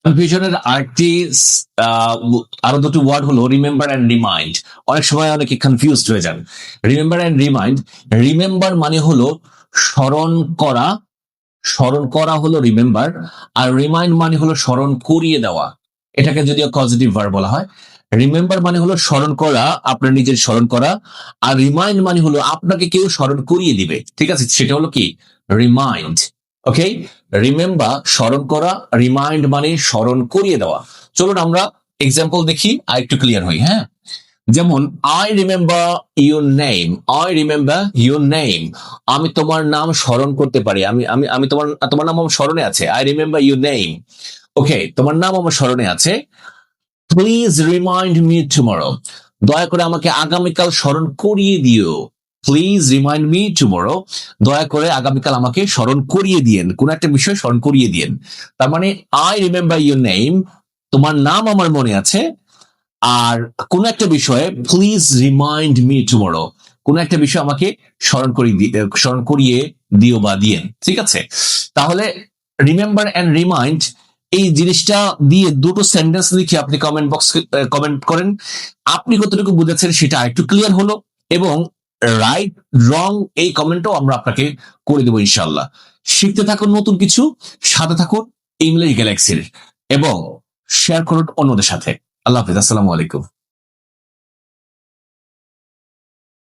কনফিউশনের আরো দুটি ওয়ার্ড হলো রিমেম্বার অ্যান্ড রিমাইন্ড। অনেক সময় অনেকে কনফিউজড হয়ে যান। রিমেম্বার অ্যান্ড রিমাইন্ড, রিমেম্বার মানে হলো স্মরণ করা, স্মরণ করা হলো রিমেম্বার, আর রিমাইন্ড মানে হলো স্মরণ করিয়ে দেওয়া। এটাকে যদিও পজিটিভ ভার্ব বলা হয়। রিমেম্বার মানে হলো স্মরণ করা, আপনার নিজের স্মরণ করা, আর রিমাইন্ড মানে হলো আপনাকে কেউ স্মরণ করিয়ে দিবে। ঠিক আছে, সেটা হলো কি রিমাইন্ড। ওকে, রিমেম্বার স্মরণ করা, রিমাইন্ড মানে স্মরণ করিয়ে দেওয়া। চলুন আমরা এক্সাম্পল দেখি আর একটু ক্লিয়ার হই। হ্যাঁ, যেমন I remember your name, I remember your name, আমি তোমার নাম স্মরণ করতে পারি, আমি আমি আমি তোমার তোমার নাম আমার স্মরণে আছে। I remember your name. Okay, তোমার নাম আমার স্মরণে আছে। প্লিজ রিমাইন্ড মি টুমরো, দয়া করে আমাকে আগামীকাল স্মরণ করিয়ে দিও। প্লিজ রিমাইন্ড মি টুমরো, দয়া করে আগামীকাল আমাকে স্মরণ করিয়ে দিয়েন, কোন একটা বিষয় স্মরণ করিয়ে দিয়েন। তার মানে আই রিমেম্বার ইউর নেম, তোমার নাম আমার মনে আছে, আর কোন একটা বিষয়ে প্লিজ রিমাইন্ড মি টুমরো, কোন একটা বিষয় আমাকে স্মরণ করিয়ে দিও বা দিয়েন। ঠিক আছে, তাহলে রিমেম্বার এন্ড রিমাইন্ড এই জিনিসটা দিয়ে দুটো সেন্টেন্স লিখে আপনি কমেন্ট বক্স কমেন্ট করেন। আপনি কতটুকু বুঝেছেন সেটা একটু ক্লিয়ার হলো, এবং রাইট রং এই কমেন্টও আমরা আপনাকে করে দেবো ইনশাল্লাহ। শিখতে থাকুন নতুন কিছু, সাথে থাকুন ইংলিশ গ্যালাক্সির, এবং শেয়ার করুন অন্যদের সাথে। আল্লাহ হাফিজ, আসসালামু আলাইকুম।